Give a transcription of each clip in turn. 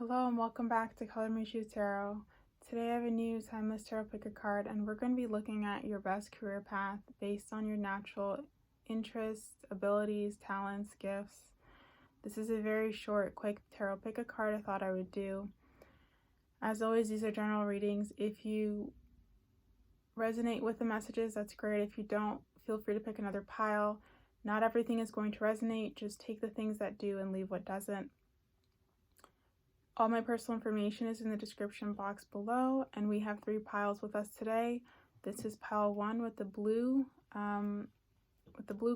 Hello and welcome back to ColorMeTruth Tarot. Today I have a new timeless tarot picker card, and we're going to be looking at your best career path based on your natural interests, abilities, talents, gifts. This is a very short, quick tarot picker card I thought I would do. As always, these are general readings. If you resonate with the messages, that's great. If you don't, feel free to pick another pile. Not everything is going to resonate. Just take the things that do and leave what doesn't. All my personal information is in the description box below, and we have 3 piles with us today. This is pile 1 with the blue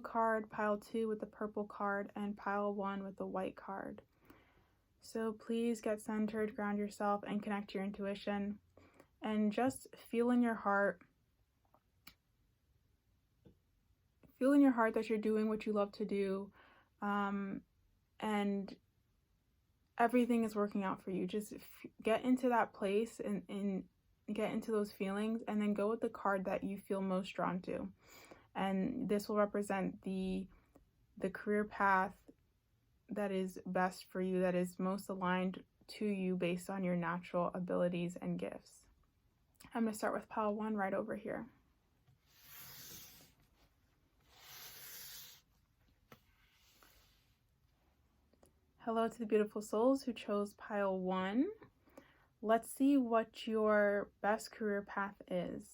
card, pile 2 with the purple card, and pile 1 with the white card. So please get centered, ground yourself, and connect to your intuition, and just feel in your heart. Feel in your heart that you're doing what you love to do, and everything is working out for you. Just get into that place and get into those feelings, and then go with the card that you feel most drawn to. And this will represent the career path that is best for you, that is most aligned to you based on your natural abilities and gifts. I'm going to start with pile 1 right over here. Hello to the beautiful souls who chose pile 1. Let's see what your best career path is.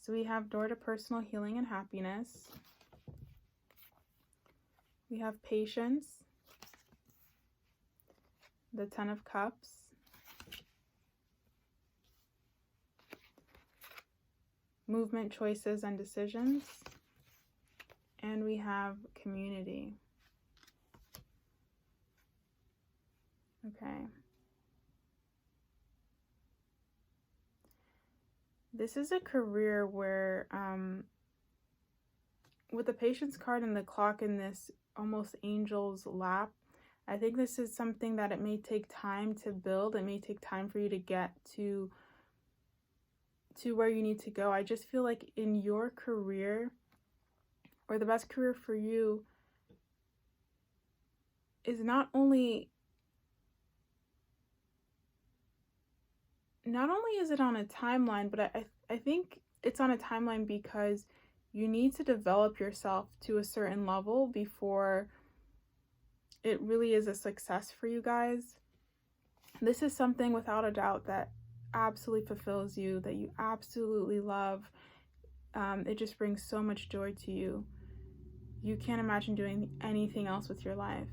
So we have door to personal healing and happiness. We have patience, the 10 of Cups, movement, choices, and decisions, and we have community. Okay. This is a career where, with the patience card and the clock in this almost angel's lap, I think this is something that it may take time to build. It may take time for you to get to where you need to go. I just feel like in your career, or the best career for you, is not only is it on a timeline, but I think it's on a timeline because you need to develop yourself to a certain level before it really is a success for you guys. This is something without a doubt that absolutely fulfills you, that you absolutely love. It just brings so much joy to you. You can't imagine doing anything else with your life.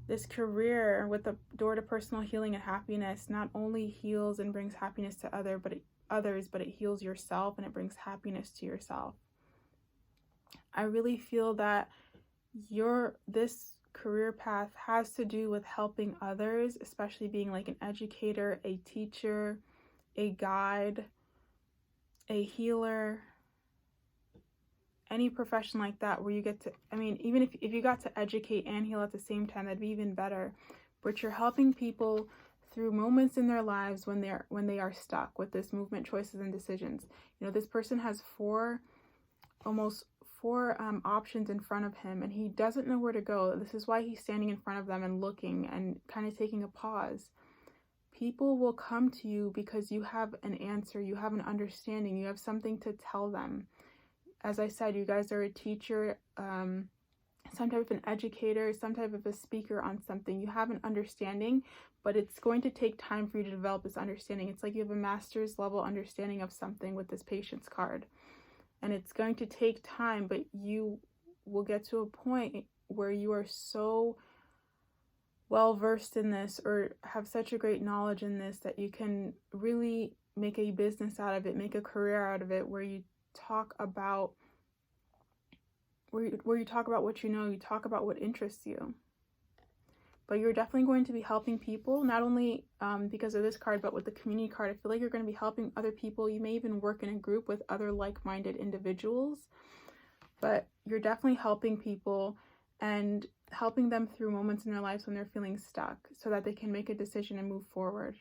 This career with the door to personal healing and happiness not only heals and brings happiness to others, but it heals yourself and it brings happiness to yourself. I really feel that this career path has to do with helping others, especially being like an educator, a teacher, a guide, a healer, any profession like that where you get to, even if you got to educate and heal at the same time, that'd be even better. But you're helping people through moments in their lives when they are stuck with this movement, choices, and decisions. This person has almost four options in front of him, and he doesn't know where to go. This is why he's standing in front of them and looking and kind of taking a pause. People will come to you because you have an answer, you have an understanding, you have something to tell them. As I said, you guys are a teacher, some type of an educator, some type of a speaker on something. You have an understanding, but it's going to take time for you to develop this understanding. It's like you have a master's level understanding of something with this patience card. And it's going to take time, but you will get to a point where you are so well versed in this, or have such a great knowledge in this, that you can really make a business out of it, make a career out of it, where you talk about what you know, you talk about what interests you. But you're definitely going to be helping people, not only because of this card, but with the community card. I feel like you're going to be helping other people. You may even work in a group with other like-minded individuals, but you're definitely helping people and helping them through moments in their lives when they're feeling stuck, so that they can make a decision and move forward.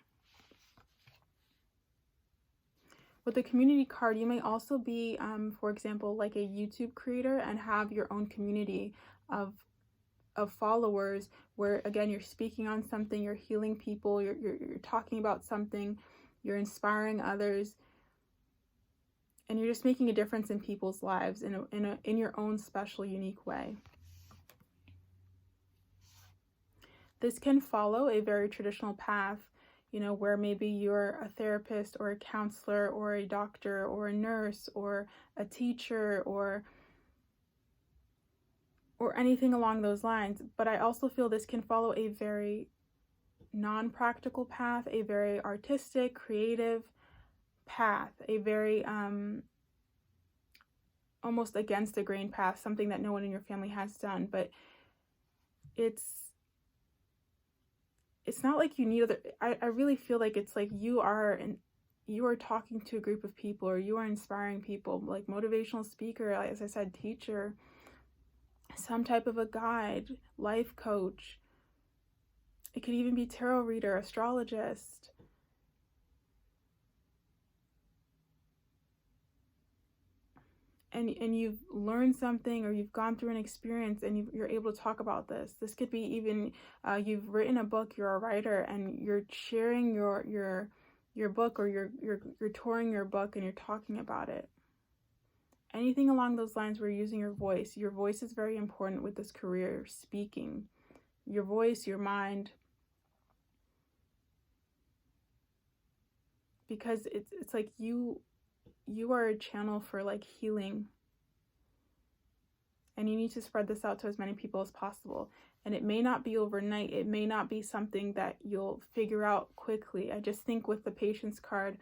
With the community card, you may also be, for example, like a YouTube creator and have your own community of of followers where, again, you're speaking on something, you're healing people, you're talking about something, you're inspiring others, and you're just making a difference in people's lives in your own special, unique way. This can follow a very traditional path, where maybe you're a therapist or a counselor or a doctor or a nurse or a teacher or anything along those lines. But I also feel this can follow a very non-practical path, a very artistic, creative path, a very almost against the grain path, something that no one in your family has done. But it's not like you need I really feel like it's like you are talking to a group of people, or you are inspiring people, like motivational speaker, as I said, teacher, some type of a guide, life coach. It could even be tarot reader, astrologist. And you've learned something, or you've gone through an experience, and you're able to talk about this. This could be even you've written a book, you're a writer, and you're sharing your book, or you're touring your book and you're talking about it. Anything along those lines where you're using your voice. Your voice is very important with this career, speaking. Your voice, your mind. Because it's like you are a channel for like healing, and you need to spread this out to as many people as possible. And it may not be overnight, it may not be something that you'll figure out quickly. I just think with the patience card,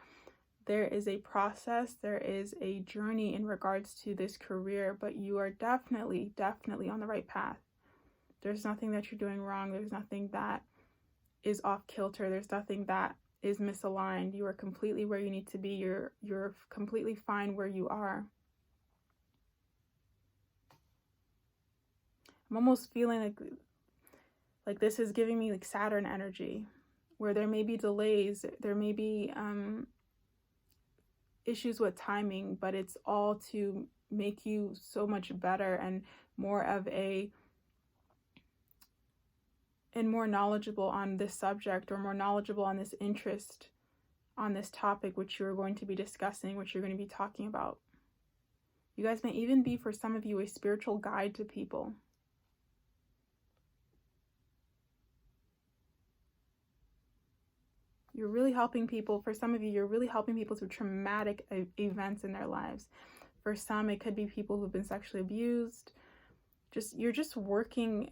there is a process, there is a journey in regards to this career, but you are definitely on the right path. There's nothing that you're doing wrong, there's nothing that is off kilter, there's nothing that is misaligned. You are completely where you need to be. You're completely fine where you are. I'm almost feeling like this is giving me like Saturn energy, where there may be delays, there may be issues with timing, but it's all to make you so much better and more knowledgeable on this subject, or more knowledgeable on this interest, on this topic, which you're going to be discussing, which you're going to be talking about. You guys may even be, for some of you, a spiritual guide to people. You're really helping people. For some of you, you're really helping people through traumatic events in their lives. For some, it could be people who've been sexually abused. You're just working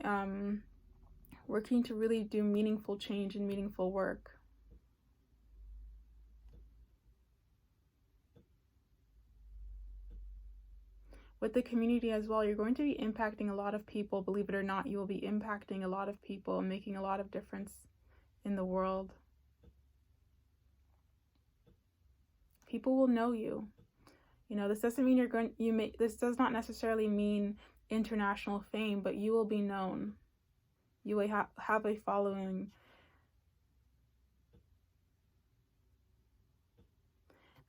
to really do meaningful change and meaningful work. With the community as well, you're going to be impacting a lot of people. Believe it or not, you will be impacting a lot of people and making a lot of difference in the world. People will know you. This doesn't mean this does not necessarily mean international fame, but you will be known. You will have a following.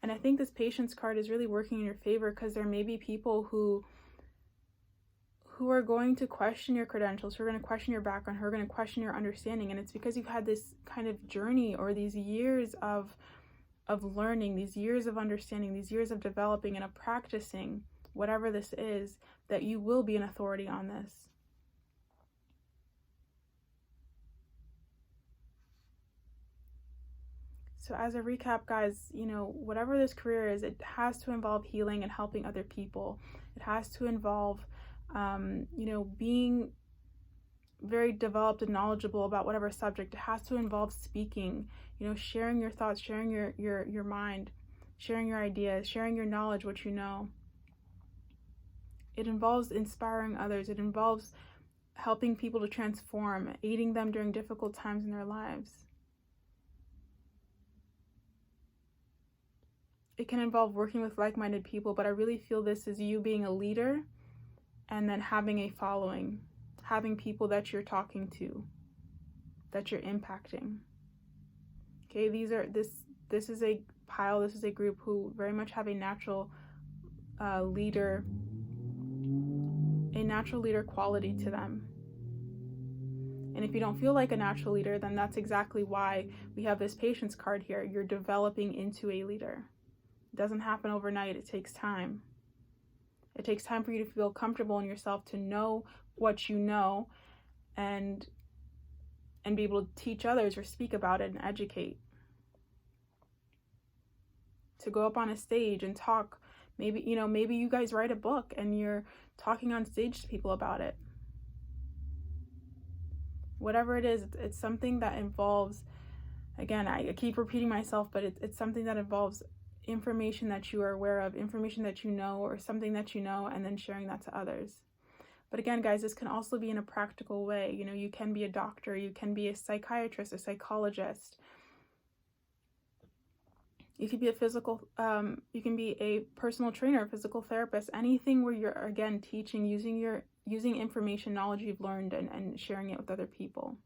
And I think this patience card is really working in your favor, because there may be people who are going to question your credentials, who are going to question your background, who are going to question your understanding. And it's because you've had this kind of journey, or these years of learning, these years of understanding, these years of developing and of practicing whatever this is, that you will be an authority on this. So as a recap, guys, whatever this career is, it has to involve healing and helping other people. It has to involve, being very developed and knowledgeable about whatever subject. It has to involve speaking, sharing your thoughts, sharing your mind, sharing your ideas, sharing your knowledge, what you know. It involves inspiring others. It involves helping people to transform, aiding them during difficult times in their lives. It can involve working with like-minded people, but I really feel this is you being a leader and then having a following, having people that you're talking to, that you're impacting. Okay, this is a pile, this is a group who very much have a natural leader quality to them. And if you don't feel like a natural leader, then that's exactly why we have this patience card here. You're developing into a leader. It doesn't happen overnight. It takes time. It takes time for you to feel comfortable in yourself, to know what you know, and be able to teach others or speak about it and educate. To go up on a stage and talk. Maybe you guys write a book and you're talking on stage to people about it. Whatever it is, it's something that involves, again, I keep repeating myself, but it's something that involves information that you are aware of, information that you know, or something that you know, and then sharing that to others. But again, guys, this can also be in a practical way. You can be a doctor, you can be a psychiatrist, a psychologist. You could be you can be a personal trainer, a physical therapist, anything where you're, again, teaching, using information, knowledge you've learned, and sharing it with other people.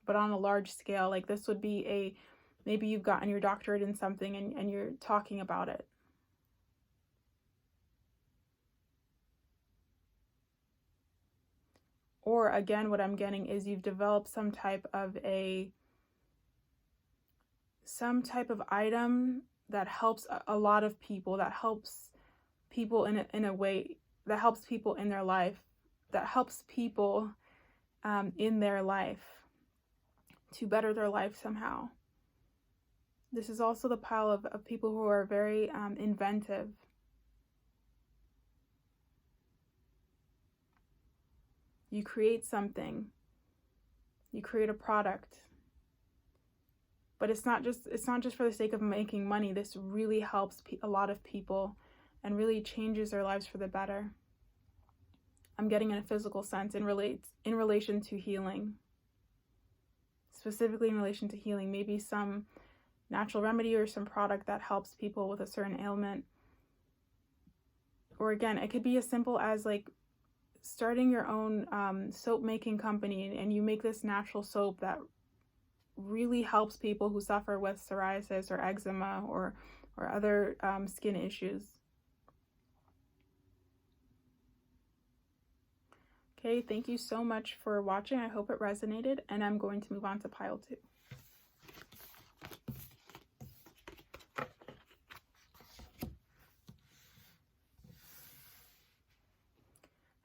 But on a large scale, like this would be maybe you've gotten your doctorate in something and you're talking about it. Or again, what I'm getting is you've developed some type of item that helps a lot of people, that helps people in a way, that helps people in their life, that helps people in their life to better their life somehow. This is also the pile of people who are very inventive. You create something, you create a product, but it's not just for the sake of making money. This really helps a lot of people and really changes their lives for the better. I'm getting in a physical sense in relation to healing. Specifically in relation to healing, maybe some natural remedy or some product that helps people with a certain ailment. Or again, it could be as simple as like starting your own soap making company, and you make this natural soap that really helps people who suffer with psoriasis or eczema or other skin issues. Okay, thank you so much for watching. I hope it resonated, and I'm going to move on to pile 2.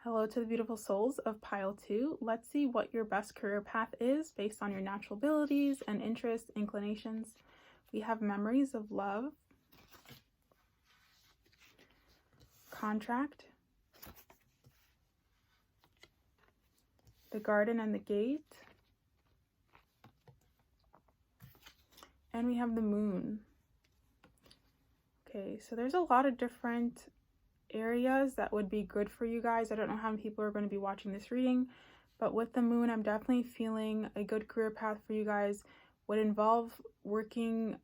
Hello to the beautiful souls of pile 2. Let's see what your best career path is based on your natural abilities and interests, inclinations. We have memories of love, contract, the garden and the gate, and we have the moon. Okay, so there's a lot of different areas that would be good for you guys. I don't know how many people are going to be watching this reading, but with the moon, I'm definitely feeling a good career path for you guys would involve working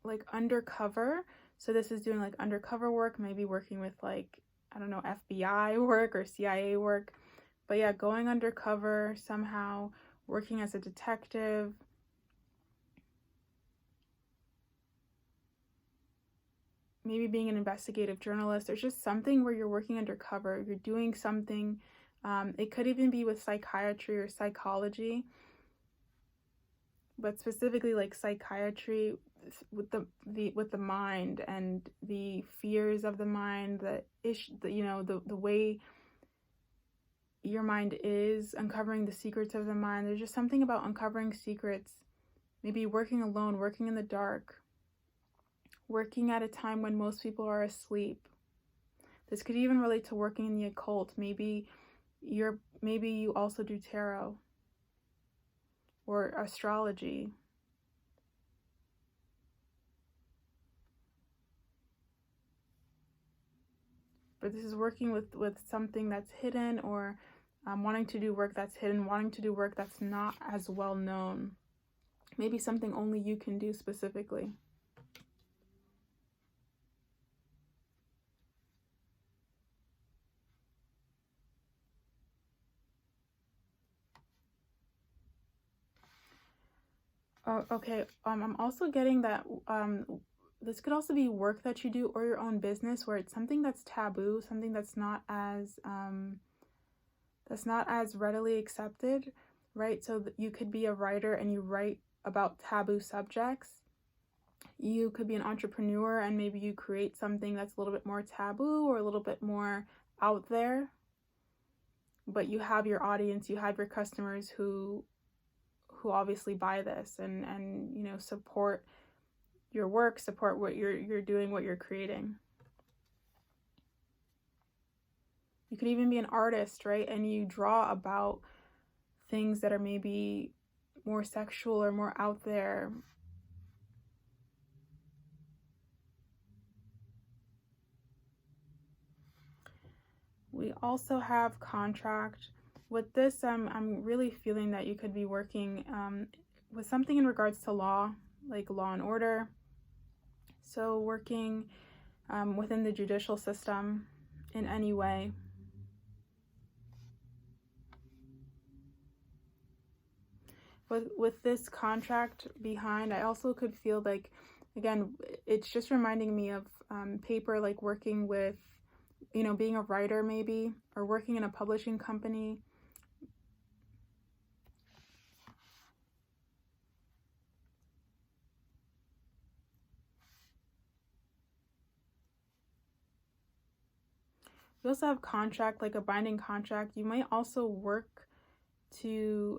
like undercover. So this is doing like undercover work, maybe working with like, I don't know, FBI work or CIA work. But yeah, going undercover somehow, working as a detective. Maybe being an investigative journalist. There's just something where you're working undercover. You're doing something. It could even be with psychiatry or psychology. But specifically like psychiatry with the mind and the fears of the mind, the way your mind is, uncovering the secrets of the mind. There's just something about uncovering secrets. Maybe working alone, working in the dark, working at a time when most people are asleep. This could even relate to working in the occult. Maybe you also do tarot or astrology. But this is working with something that's hidden, or wanting to do work that's hidden, wanting to do work that's not as well known. Maybe something only you can do specifically. Oh, okay. I'm also getting that this could also be work that you do or your own business where it's something that's taboo, something that's not as readily accepted, right? So you could be a writer and you write about taboo subjects. You could be an entrepreneur and maybe you create something that's a little bit more taboo or a little bit more out there, but you have your audience, you have your customers who obviously buy this and you know, support your work, support what you're doing, what you're creating. You could even be an artist, right? And you draw about things that are maybe more sexual or more out there. We also have contract. With this, I'm really feeling that you could be working with something in regards to law, like law and order. So working within the judicial system in any way. With this contract behind, I also could feel like, again, it's just reminding me of paper, like working with, you know, being a writer maybe, or working in a publishing company. You also have contract, like a binding contract. You might also work to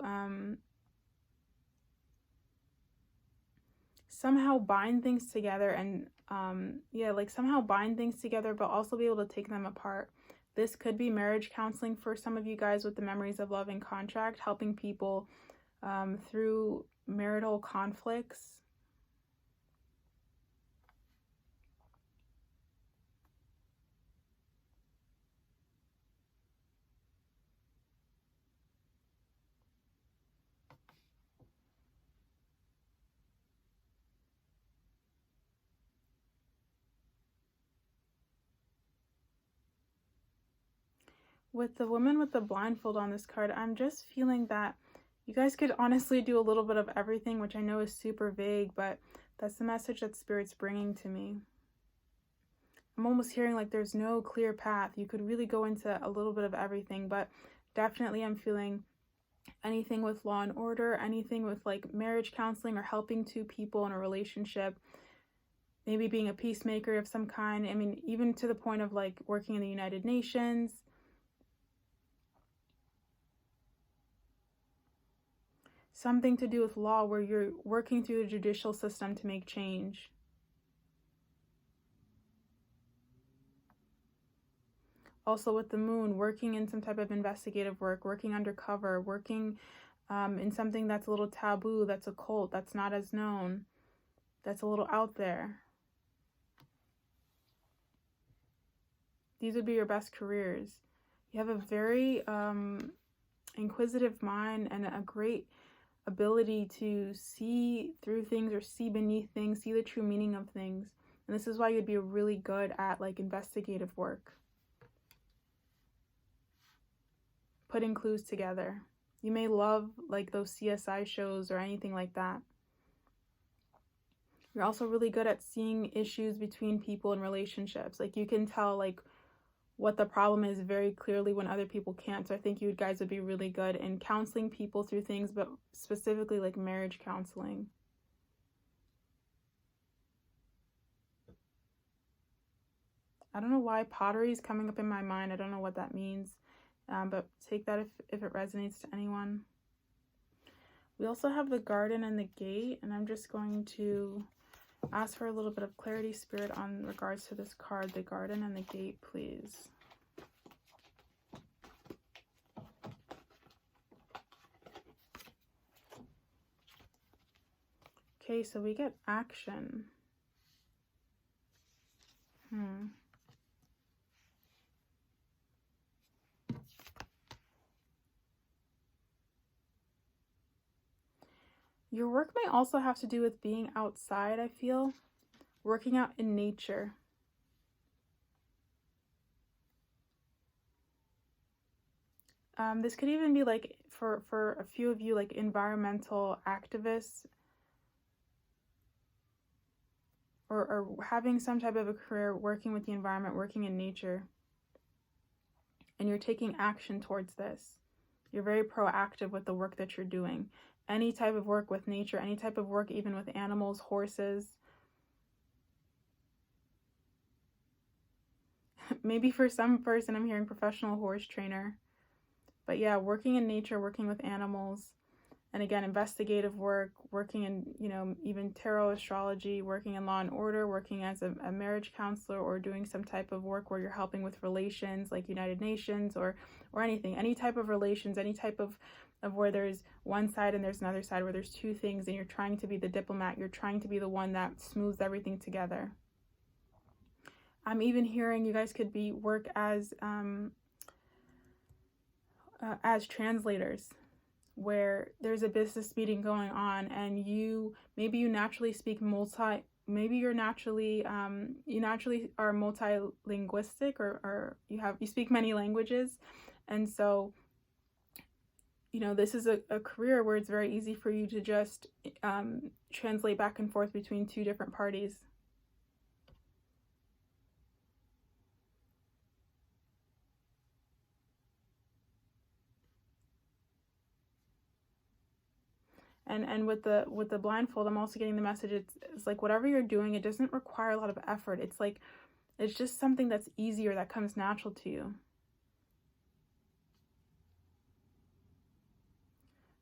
somehow bind things together and somehow bind things together, but also be able to take them apart. This could be marriage counseling for some of you guys with the memories of love and contract, helping people through marital conflicts. With the woman with the blindfold on this card, I'm just feeling that you guys could honestly do a little bit of everything, which I know is super vague, but that's the message that Spirit's bringing to me. I'm almost hearing like there's no clear path. You could really go into a little bit of everything, but definitely I'm feeling anything with law and order, anything with like marriage counseling or helping two people in a relationship, maybe being a peacemaker of some kind. I mean, even to the point of like working in the United Nations. Something to do with law where you're working through the judicial system to make change. Also with the moon, working in some type of investigative work, working undercover, working in something that's a little taboo, that's occult, that's not as known, that's a little out there. These would be your best careers. You have a very inquisitive mind and a great ability to see through things or see beneath things, see the true meaning of things. And this is why you'd be really good at like investigative work. Putting clues together. You may love like those CSI shows or anything like that. You're also really good at seeing issues between people in relationships. Like you can tell like what the problem is very clearly when other people can't. So I think you guys would be really good in counseling people through things, but specifically like marriage counseling. I don't know why pottery is coming up in my mind. I don't know what that means, but take that if it resonates to anyone. We also have the garden and the gate, and I'm just going to ask for a little bit of clarity, Spirit, on regards to this card, the garden and the gate, please. Okay, so we get action. Your work may also have to do with being outside, I feel. Working out in nature. This could even be like, for a few of you, like environmental activists. or having some type of a career working with the environment, working in nature, and you're taking action towards this. You're very proactive with the work that you're doing. Any type of work with nature, any type of work even with animals, horses. Maybe for some person I'm hearing professional horse trainer. But yeah, working in nature, working with animals. And again, investigative work, working in, even tarot astrology, working in law and order, working as a marriage counselor, or doing some type of work where you're helping with relations like United Nations or anything, any type of relations, any type of where there's one side and there's another side, where there's two things and you're trying to be the diplomat, you're trying to be the one that smooths everything together. I'm even hearing you guys could work as translators, where there's a business meeting going on and maybe you naturally speak you naturally are multilinguistic, or you speak many languages. And so, this is a career where it's very easy for you to just translate back and forth between two different parties. And with the blindfold, I'm also getting the message. It's like whatever you're doing, it doesn't require a lot of effort. It's just something that's easier, that comes natural to you.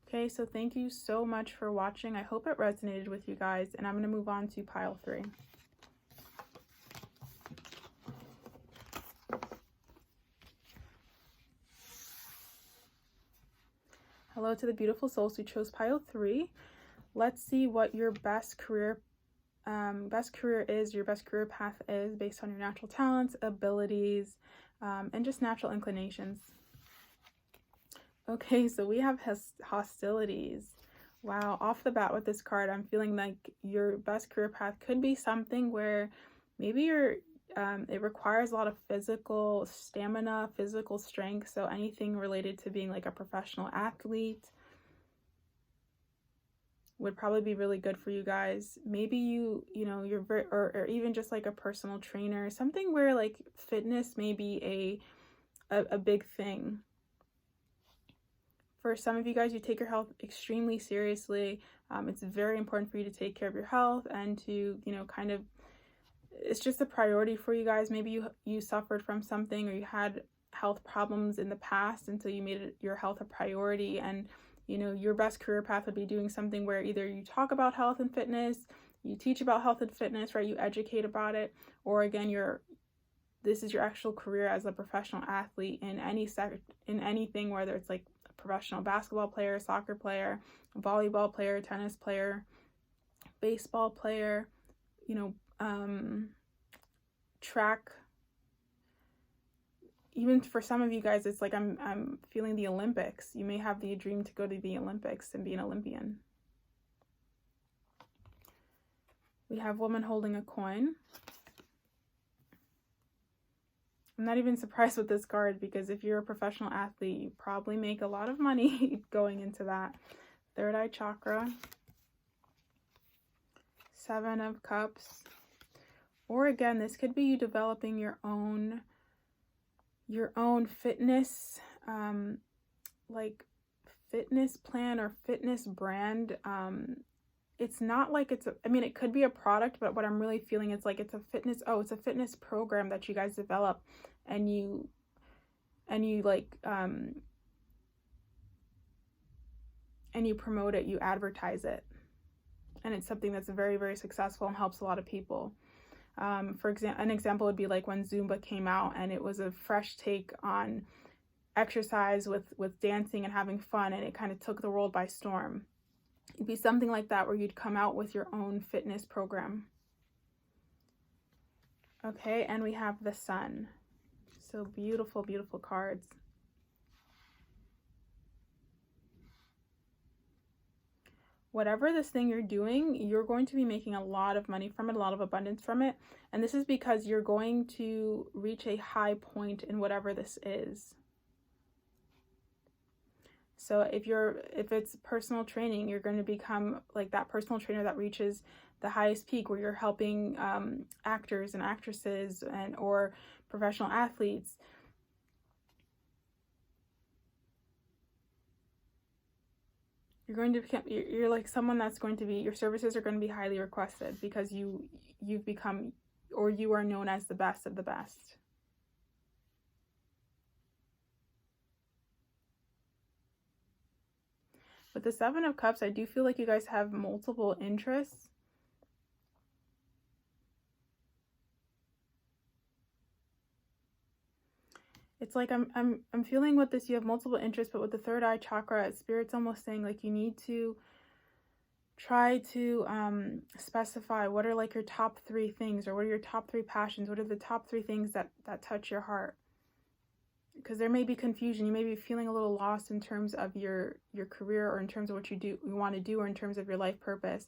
Okay, so thank you so much for watching. I hope it resonated with you guys, and I'm going to move on to pile 3. Hello to the beautiful souls who chose pile 3. Let's see what your best career is, your best career path is, based on your natural talents, abilities, and just natural inclinations. Okay, so we have hostilities. Wow, off the bat with this card, I'm feeling like your best career path could be something where maybe it requires a lot of physical stamina, physical strength. So anything related to being like a professional athlete would probably be really good for you guys. Maybe you're very, or even just like a personal trainer, something where like fitness may be a big thing. For some of you guys, you take your health extremely seriously. It's very important for you to take care of your health and to, it's just a priority for you guys. Maybe you suffered from something, or you had health problems in the past, and so you made your health a priority. And your best career path would be doing something where either you talk about health and fitness, you teach about health and fitness, right? You educate about it, or again, this is your actual career as a professional athlete in anything, whether it's like a professional basketball player, soccer player, volleyball player, tennis player, baseball player, track. Even for some of you guys, it's like I'm feeling the Olympics. You may have the dream to go to the Olympics and be an Olympian. We have woman holding a coin. I'm not even surprised with this card, because if you're a professional athlete, you probably make a lot of money going into that. Third eye chakra. 7 of Cups. Or again, this could be you developing your own fitness, like fitness plan or fitness brand. It's not like it could be a product, but what I'm really feeling is like it's a fitness program that you guys develop, and you like, and you promote it, you advertise it, and it's something that's very, very successful and helps a lot of people. For example, an example would be like when Zumba came out, and it was a fresh take on exercise with dancing and having fun, and it kind of took the world by storm. It'd be something like that, where you'd come out with your own fitness program. Okay, and we have the Sun. So beautiful, beautiful cards. Whatever this thing you're doing, you're going to be making a lot of money from it, a lot of abundance from it. And this is because you're going to reach a high point in whatever this is. So if it's personal training, you're going to become like that personal trainer that reaches the highest peak where you're helping actors and actresses or professional athletes. You're going to become, you're like someone that's going to be, your services are going to be highly requested because you've become, or you are known as the best of the best. With the Seven of Cups, I do feel like you guys have multiple interests. It's like I'm feeling with this, you have multiple interests, but with the third eye chakra, Spirit's almost saying like you need to try to specify what are like your top 3 things, or what are your top 3 passions, what are the top 3 things that touch your heart. Because there may be confusion, you may be feeling a little lost in terms of your career, or in terms of what you want to do, or in terms of your life purpose.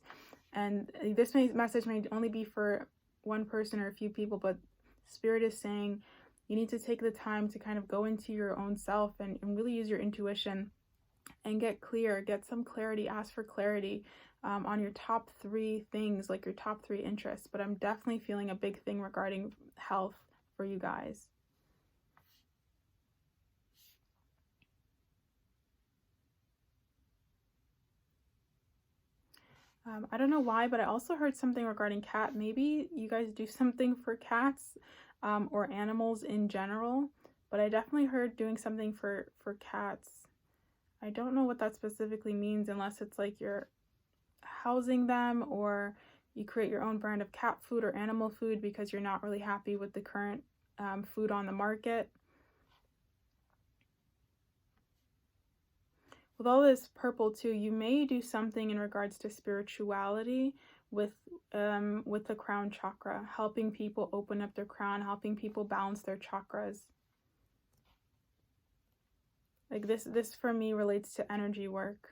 And this message may only be for one person or a few people, but Spirit is saying you need to take the time to kind of go into your own self and really use your intuition and get clear, get some clarity, ask for clarity on your top 3 things, like your top 3 interests. But I'm definitely feeling a big thing regarding health for you guys. I don't know why, but I also heard something regarding cat. Maybe you guys do something for cats or animals in general, but I definitely heard doing something for cats. I don't know what that specifically means, unless it's like you're housing them, or you create your own brand of cat food or animal food because you're not really happy with the current food on the market. With all this purple too, you may do something in regards to spirituality with the crown chakra, helping people open up their crown, helping people balance their chakras. Like this for me relates to energy work.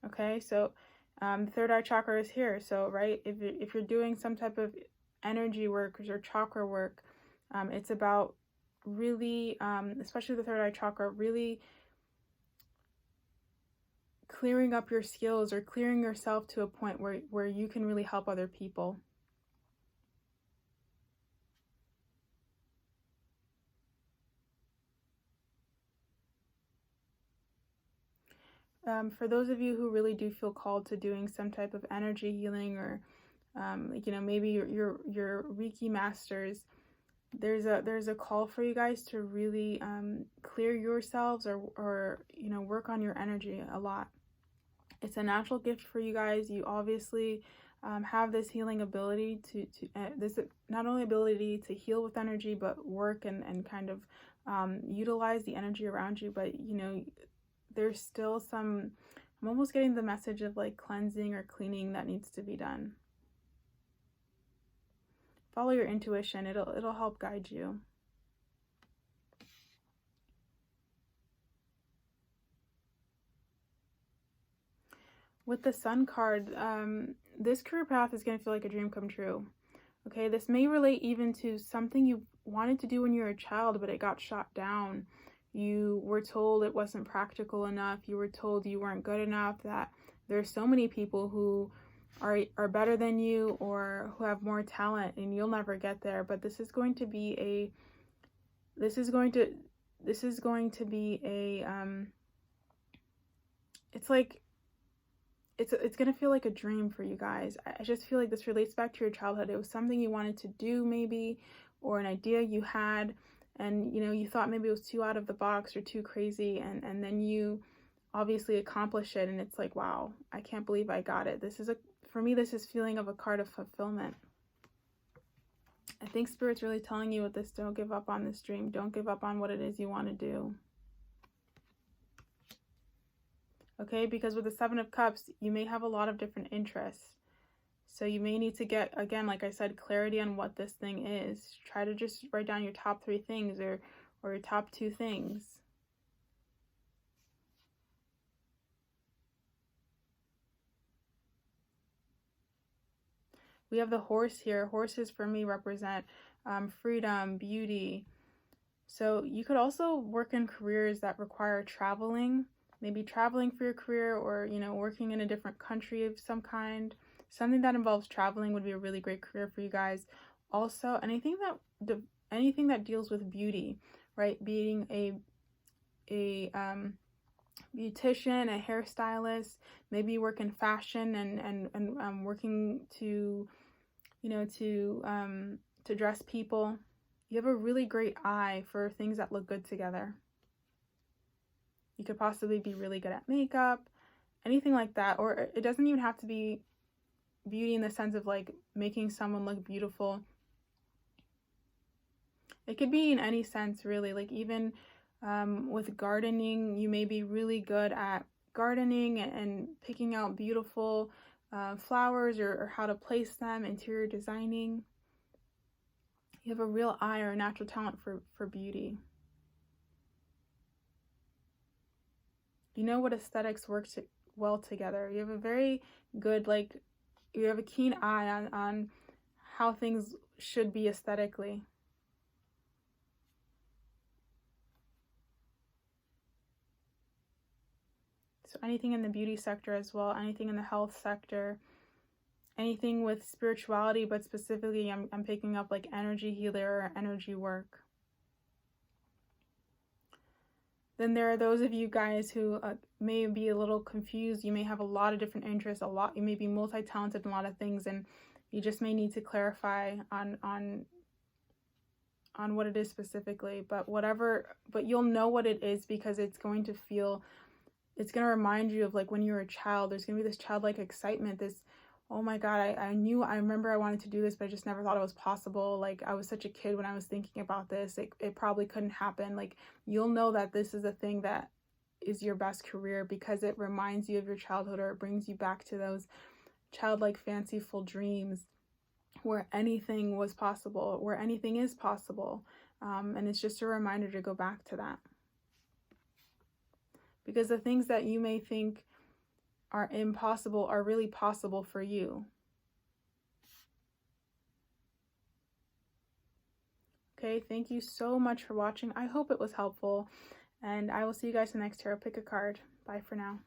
Okay, so the third eye chakra is here. So, right, if you're doing some type of energy work or chakra work, it's about really, especially the third eye chakra, really clearing up your skills, or clearing yourself to a point where you can really help other people. For those of you who really do feel called to doing some type of energy healing, or maybe your Reiki masters, there's a call for you guys to really clear yourselves, or work on your energy a lot. It's a natural gift for you guys. You obviously have this healing ability to this not only ability to heal with energy, but work and kind of utilize the energy around you. But there's still some, I'm almost getting the message of like cleansing or cleaning that needs to be done. Follow your intuition. It'll help guide you. With the Sun card, this career path is going to feel like a dream come true. Okay, this may relate even to something you wanted to do when you were a child, but it got shot down. You were told it wasn't practical enough. You were told you weren't good enough, that there's so many people who are better than you, or who have more talent, and you'll never get there. But this is going to be a it's like it's going to feel like a dream for you guys. I just feel like this relates back to your childhood. It was something you wanted to do, maybe, or an idea you had, and you thought maybe it was too out of the box or too crazy, and then you obviously accomplish it, and it's like, wow, I can't believe I got it. For me, this is feeling of a card of fulfillment. I think Spirit's really telling you with this, don't give up on this dream. Don't give up on what it is you want to do. Okay, because with the Seven of Cups, you may have a lot of different interests. So you may need to get, again, like I said, clarity on what this thing is. Try to just write down your top 3 things, or your top 2 things. We have the horse here. Horses for me represent freedom, beauty. So you could also work in careers that require traveling, maybe traveling for your career, or, you know, working in a different country of some kind. Something that involves traveling would be a really great career for you guys. Also, anything that deals with beauty, right? Being a beautician, a hairstylist, maybe you work in fashion and working to, you know, to dress people. You have a really great eye for things that look good together. You could possibly be really good at makeup, anything like that. Or it doesn't even have to be beauty in the sense of like making someone look beautiful. It could be in any sense, really. Like even with gardening, you may be really good at gardening and picking out beautiful flowers, or how to place them, interior designing. You have a real eye or a natural talent for beauty. You know what aesthetics work well together. You have a very good, like, you have a keen eye on how things should be aesthetically. So anything in the beauty sector as well, anything in the health sector, anything with spirituality, but specifically I'm picking up like energy healer or energy work. Then there are those of you guys who may be a little confused. You may have a lot of different interests, you may be multi-talented in a lot of things, and you just may need to clarify on what it is specifically. But you'll know what it is, because it's going to remind you of like when you were a child. There's going to be this childlike excitement, this, oh my God, I remember I wanted to do this, but I just never thought it was possible. Like, I was such a kid when I was thinking about this. It probably couldn't happen. Like, you'll know that this is a thing that is your best career, because it reminds you of your childhood, or it brings you back to those childlike, fanciful dreams where anything was possible, where anything is possible. And it's just a reminder to go back to that. Because the things that you may think are impossible are really possible for you. Okay, thank you so much for watching. I hope it was helpful, and I will see you guys in the next tarot. Pick a card. Bye for now.